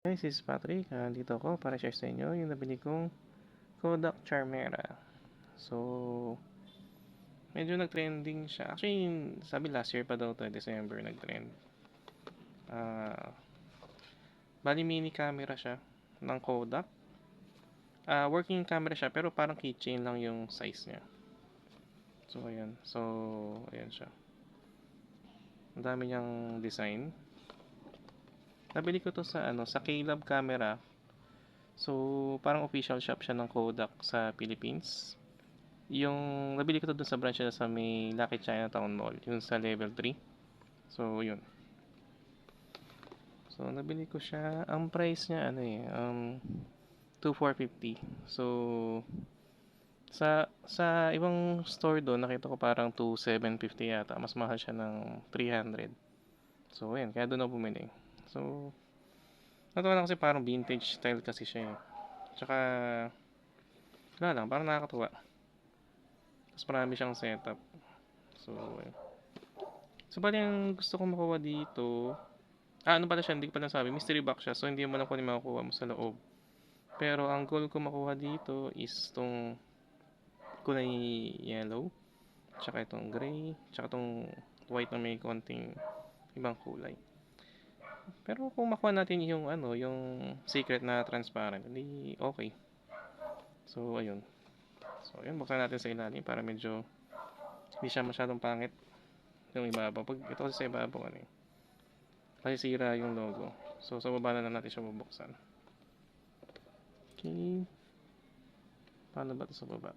Guys, this is Patrick. Dito ako para share sa inyo yung nabili kong Kodak Charmera. So, medyo nag-trending siya. Actually, sabi last year pa daw to, December nag-trend. Bali mini camera siya ng Kodak. Working camera siya pero parang keychain lang yung size niya. So, ayan. Ayan siya. Ang dami niyang design. Nabili ko to sa K-Lab Camera. So, parang official shop siya ng Kodak sa Philippines. Yung nabili ko to dun sa branch nila sa may Lucky Chinatown Mall, yung sa level 3. So, yun. So, nabili ko siya. Ang price niya, 2,450. So, sa ibang store doon, nakita ko parang 2,750 yata. Mas mahal siya ng 300. So, ayan. Kaya doon ako bumili. So, natuwa lang kasi parang vintage style kasi siya eh. Tsaka, wala lang. Parang nakakatuwa. Tapos marami siyang setup. So, ayan. So, bali ang gusto ko makuha dito, ano pala siya, hindi ko pala nasabi, mystery box siya, so hindi mo lang kung makukuha mo sa loob. Pero ang goal ko makuha dito is tong kulay yellow, tsaka itong gray, tsaka itong white na may konting ibang kulay. Pero kung makuha natin yung secret na transparent, hindi okay. So, ayun. So, ayun, buksan natin sa ilalim para medyo hindi siya masyadong pangit yung ibabaw. Pag ito kasi sa ibabaw, masisira yung logo. So, sa baba na lang natin siya bubuksan. Okay. Paano ba ito sa baba?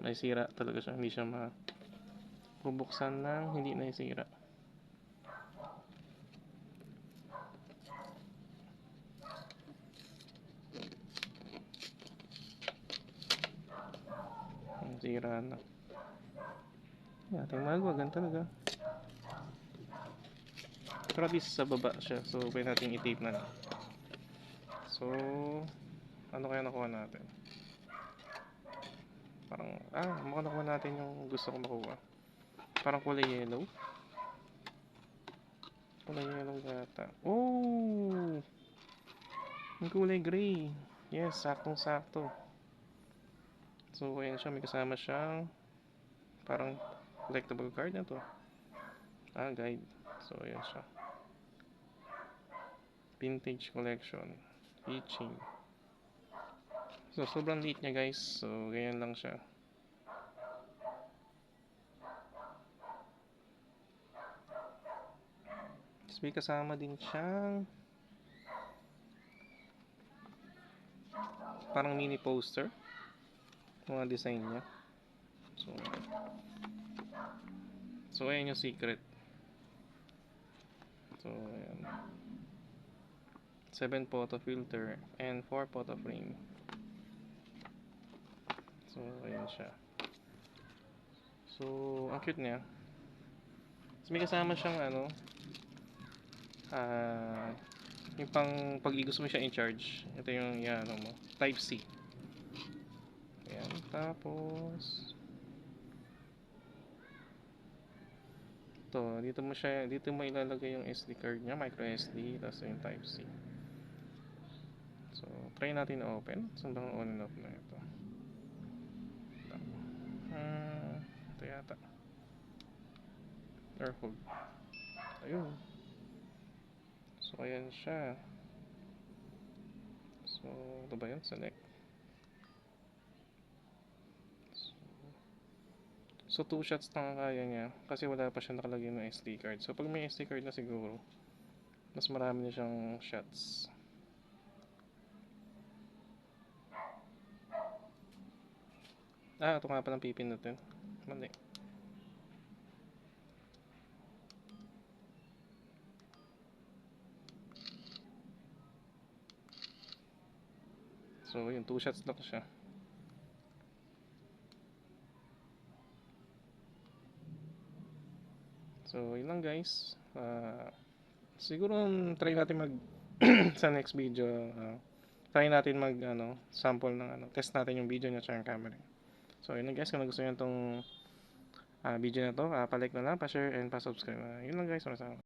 Nasira talaga siya. Hindi siya mabubuksan ng hindi nasira. Nasira na. Ating magwagan talaga. Pero at least sa baba siya. So, pwede natin i-tape na lang. So, ano kaya nakuha natin? Parang, mukhang nakuha natin yung gusto ko makuha. Parang kulay yellow. Kulay yellow yata. Oh! Yung kulay gray. Yes, saktong-sakto. So, ayan siya. May kasama siyang parang collectible card na to. Guide. So, ayan siya. Vintage collection. Keychain. So, sobrang liit niya guys. So, ganyan lang siya. Tapos may kasama din siyang parang mini poster. Mga design niya. So ayan yung secret. So, ayan. 7 photo filter and 4 photo frame. So, ayan siya. So, ang cute niya. So, may kasama siyang yung pang pag gusto mo siya in charge. Ito yung mo, type C. Ayan, tapos dito mo ilalagay yung SD card niya, micro SD, tapos yung type C. So, try natin na open. So, bang on and off na ito. Ito yata. Or hold. Ayun. So, ayan siya. So, ito ba yun? Select. So, 2 shots lang kaya niya. Kasi wala pa siya nakalagay ng SD card. So, pag may SD card na siguro, mas marami na siyang shots. Ito nga pa ng pipin natin. Mali. So, yun. 2 shots lang siya. So, yun lang guys. Siguro try natin sa next video. Try natin sample ng test natin yung video niya sa camera. So, yun lang guys. Kung gusto nyo itong video na to, pa-like na lang, pa-share, and pa-subscribe. Yun lang guys. Maraming salamat.